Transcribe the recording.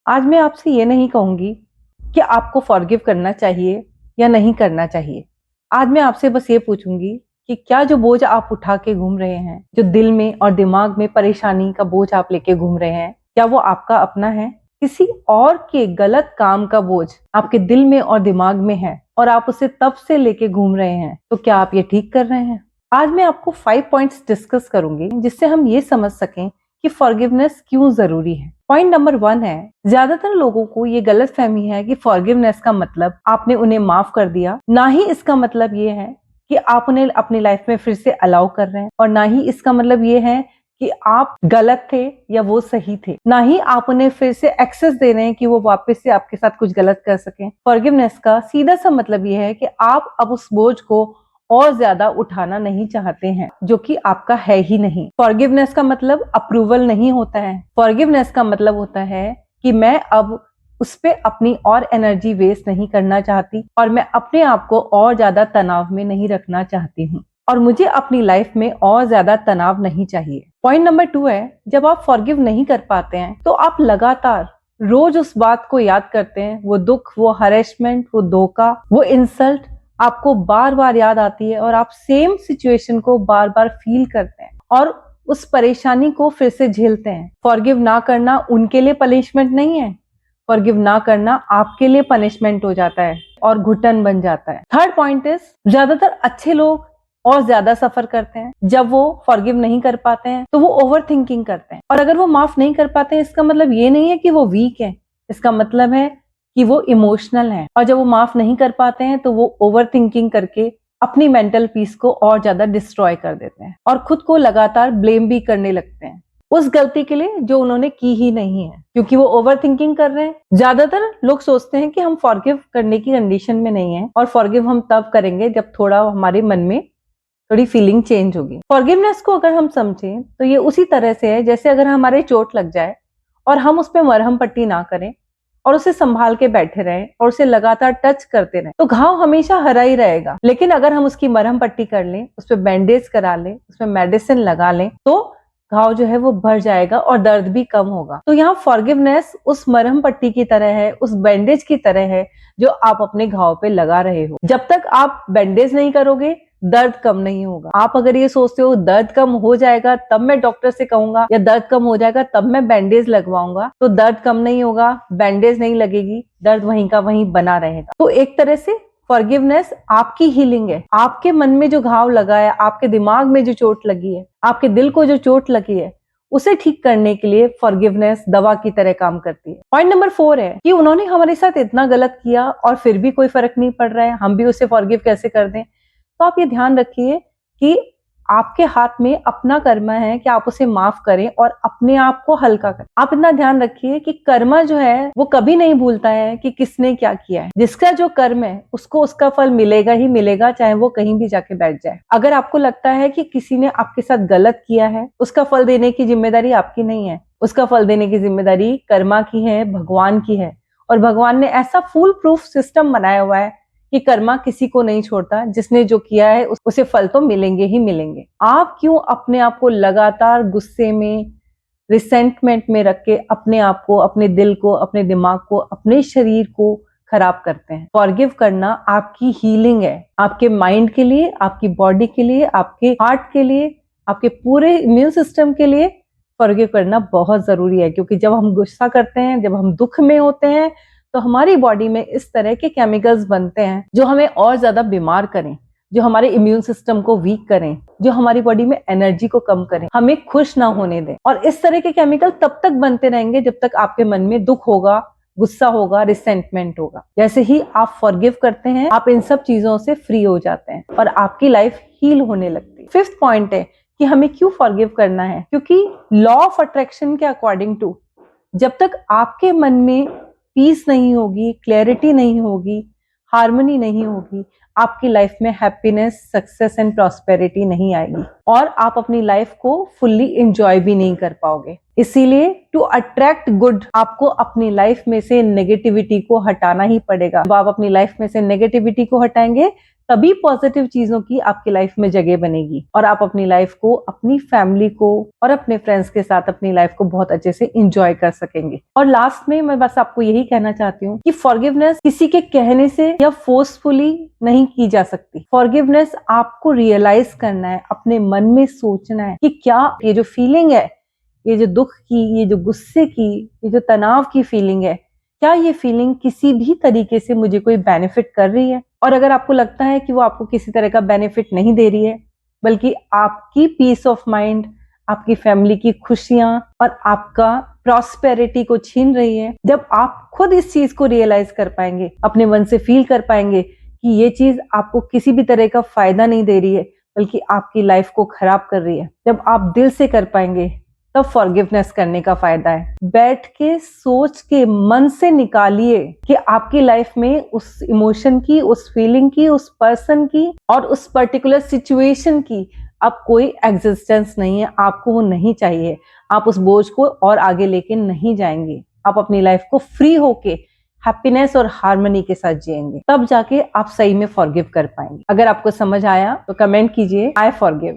आज मैं आपसे ये नहीं कहूंगी कि आपको फॉरगिव करना चाहिए या नहीं करना चाहिए। आज मैं आपसे बस ये पूछूंगी कि क्या जो बोझ आप उठा के घूम रहे हैं, जो दिल में और दिमाग में परेशानी का बोझ आप लेके घूम रहे हैं, क्या वो आपका अपना है? किसी और के गलत काम का बोझ आपके दिल में और दिमाग में है और आप उसे तब से लेके घूम रहे हैं, तो क्या आप ये ठीक कर रहे हैं? आज मैं आपको 5 पॉइंट्स डिस्कस करूंगी जिससे हम ये समझ सकें कि फॉरगिवनेस क्यों जरूरी है। पॉइंट नंबर 1 है, ज्यादातर लोगों को ये गलत फहमी है कि फॉरगिवनेस का मतलब आपने उन्हें माफ कर दिया। ना ही इसका मतलब ये है कि आप उन्हें अपनी लाइफ में फिर से अलाउ कर रहे हैं, और ना ही इसका मतलब ये है कि आप गलत थे या वो सही थे। ना ही आप उन्हें फिर से एक्सेस दे रहे हैं कि वो वापस से आपके साथ कुछ गलत कर सकें। फॉरगिवनेस का सीधा सा मतलब ये है कि आप अब उस बोझ को और ज्यादा उठाना नहीं चाहते हैं, जो कि आपका है ही नहीं। फॉरगिवनेस का मतलब अप्रूवल नहीं होता है। फॉरगिवनेस का मतलब होता है कि मैं अब उस पे अपनी और एनर्जी वेस्ट नहीं करना चाहती, और मैं अपने आप को और ज्यादा तनाव में नहीं रखना चाहती हूँ, और मुझे अपनी लाइफ में और ज्यादा तनाव नहीं चाहिए। पॉइंट नंबर 2 है, जब आप फॉरगिव नहीं कर पाते हैं तो आप लगातार रोज उस बात को याद करते हैं। वो दुख, वो हरेसमेंट, वो धोखा, वो इंसल्ट आपको बार बार याद आती है, और आप सेम सिचुएशन को बार बार फील करते हैं और उस परेशानी को फिर से झेलते हैं। फॉरगिव ना करना उनके लिए पनिशमेंट नहीं है, फॉरगिव ना करना आपके लिए पनिशमेंट हो जाता है और घुटन बन जाता है। थर्ड पॉइंट इज, ज्यादातर अच्छे लोग और ज्यादा सफर करते हैं। जब वो फॉरगिव नहीं कर पाते हैं तो वो ओवर थिंकिंग करते हैं, और अगर वो माफ नहीं कर पाते हैं इसका मतलब ये नहीं है कि वो वीक है, इसका मतलब है कि वो इमोशनल है। और जब वो माफ नहीं कर पाते हैं तो वो ओवर थिंकिंग करके अपनी मेंटल पीस को और ज्यादा डिस्ट्रॉय कर देते हैं और खुद को लगातार ब्लेम भी करने लगते हैं उस गलती के लिए जो उन्होंने की ही नहीं है, क्योंकि वो ओवर थिंकिंग कर रहे हैं। ज्यादातर लोग सोचते हैं कि हम फॉरगिव करने की कंडीशन में नहीं है, और फॉरगिव हम तब करेंगे जब थोड़ा हमारे मन में थोड़ी फीलिंग चेंज होगी। फॉरगिवनेस को अगर हम समझें तो ये उसी तरह से है जैसे अगर हमारे चोट लग जाए और हम उस पर मरहम पट्टी ना करें और उसे संभाल के बैठे रहें और उसे लगातार टच करते रहें, तो घाव हमेशा हरा ही रहेगा। लेकिन अगर हम उसकी मरहम पट्टी कर लें, उस पर बैंडेज करा लें, उसमें मेडिसिन लगा लें, तो घाव जो है वो भर जाएगा और दर्द भी कम होगा। तो यहाँ फॉरगिवनेस उस मरहम पट्टी की तरह है, उस बैंडेज की तरह है जो आप अपने घाव पे लगा रहे हो। जब तक आप बैंडेज नहीं करोगे दर्द कम नहीं होगा। आप अगर ये सोचते हो दर्द कम हो जाएगा तब मैं डॉक्टर से कहूंगा, या दर्द कम हो जाएगा तब मैं बैंडेज लगवाऊंगा, तो दर्द कम नहीं होगा, बैंडेज नहीं लगेगी, दर्द वहीं का वहीं बना रहेगा। तो एक तरह से फॉरगिवनेस आपकी हीलिंग है। आपके मन में जो घाव लगा है, आपके दिमाग में जो चोट लगी है, आपके दिल को जो चोट लगी है, उसे ठीक करने के लिए फॉरगिवनेस दवा की तरह काम करती है। पॉइंट नंबर 4 है कि उन्होंने हमारे साथ इतना गलत किया और फिर भी कोई फर्क नहीं पड़ रहा है, हम भी उसे फॉरगिव कैसे कर दें। तो आप ये ध्यान रखिए कि आपके हाथ में अपना कर्मा है कि आप उसे माफ करें और अपने आप को हल्का करें। आप इतना ध्यान रखिए कि कर्मा जो है वो कभी नहीं भूलता है कि किसने क्या किया है। जिसका जो कर्म है उसको उसका फल मिलेगा ही मिलेगा, चाहे वो कहीं भी जाके बैठ जाए। अगर आपको लगता है कि किसी ने आपके साथ गलत किया है, उसका फल देने की जिम्मेदारी आपकी नहीं है, उसका फल देने की जिम्मेदारी कर्मा की है, भगवान की है। और भगवान ने ऐसा फुल प्रूफ सिस्टम बनाया हुआ है कि कर्मा किसी को नहीं छोड़ता। जिसने जो किया है उसे फल तो मिलेंगे ही मिलेंगे। आप क्यों अपने आप को लगातार गुस्से में, रिसेंटमेंट में रख के अपने आप को, अपने दिल को, अपने दिमाग को, अपने शरीर को खराब करते हैं? फॉरगिव करना आपकी हीलिंग है, आपके माइंड के लिए, आपकी बॉडी के लिए, आपके हार्ट के लिए, आपके पूरे इम्यून सिस्टम के लिए फॉरगिव करना बहुत जरूरी है। क्योंकि जब हम गुस्सा करते हैं, जब हम दुख में होते हैं, तो हमारी बॉडी में इस तरह के केमिकल्स बनते हैं जो हमें और ज्यादा बीमार करें, जो हमारे इम्यून सिस्टम को वीक करें, जो हमारी बॉडी में एनर्जी को कम करें, हमें खुश ना होने दें। और इस तरह के केमिकल तब तक बनते रहेंगे जब तक आपके मन में दुख होगा, गुस्सा होगा, रिसेंटमेंट होगा। जैसे ही आप फॉरगिव करते हैं, आप इन सब चीजों से फ्री हो जाते हैं और आपकी लाइफ हील होने लगती है। 5th पॉइंट है कि हमें क्यों फॉरगिव करना है, क्योंकि लॉ ऑफ अट्रैक्शन के अकॉर्डिंग टू, जब तक आपके मन में पीस नहीं होगी, क्लैरिटी नहीं होगी, हार्मनी नहीं होगी, आपकी लाइफ में हैप्पीनेस, सक्सेस एंड प्रॉस्पेरिटी नहीं आएगी, और आप अपनी लाइफ को फुल्ली एंजॉय भी नहीं कर पाओगे। इसीलिए टू अट्रैक्ट गुड, आपको अपनी लाइफ में से नेगेटिविटी को हटाना ही पड़ेगा। जब आप अपनी लाइफ में से नेगेटिविटी को हटाएंगे तभी पॉजिटिव चीजों की आपकी लाइफ में जगह बनेगी और आप अपनी लाइफ को, अपनी फैमिली को और अपने फ्रेंड्स के साथ अपनी लाइफ को बहुत अच्छे से एंजॉय कर सकेंगे। और लास्ट में मैं बस आपको यही कहना चाहती हूँ कि फॉरगिवनेस किसी के कहने से या फोर्सफुली नहीं की जा सकती। फॉरगिवनेस आपको रियलाइज करना है, अपने मन में सोचना है कि क्या ये जो फीलिंग है, ये जो दुख की, ये जो गुस्से की, ये जो तनाव की फीलिंग है, क्या ये फीलिंग किसी भी तरीके से मुझे कोई बेनिफिट कर रही है? और अगर आपको लगता है कि वो आपको किसी तरह का बेनिफिट नहीं दे रही है, बल्कि आपकी पीस ऑफ माइंड, आपकी फैमिली की खुशियां और आपका प्रॉस्पेरिटी को छीन रही है, जब आप खुद इस चीज को रियलाइज कर पाएंगे, अपने मन से फील कर पाएंगे कि ये चीज आपको किसी भी तरह का फायदा नहीं दे रही है, बल्कि आपकी लाइफ को खराब कर रही है, जब आप दिल से कर पाएंगे, तब फॉरगिवनेस करने का फायदा है। बैठ के सोच के मन से निकालिए कि आपकी लाइफ में उस इमोशन की, उस फीलिंग की, उस पर्सन की और उस पर्टिकुलर सिचुएशन की अब कोई एग्जिस्टेंस नहीं है, आपको वो नहीं चाहिए। आप उस बोझ को और आगे लेके नहीं जाएंगे। आप अपनी लाइफ को फ्री होके हैप्पीनेस और हार्मनी के साथ जिएंगे, तब जाके आप सही में फॉरगिव कर पाएंगे। अगर आपको समझ आया तो कमेंट कीजिए, आई फॉरगिव।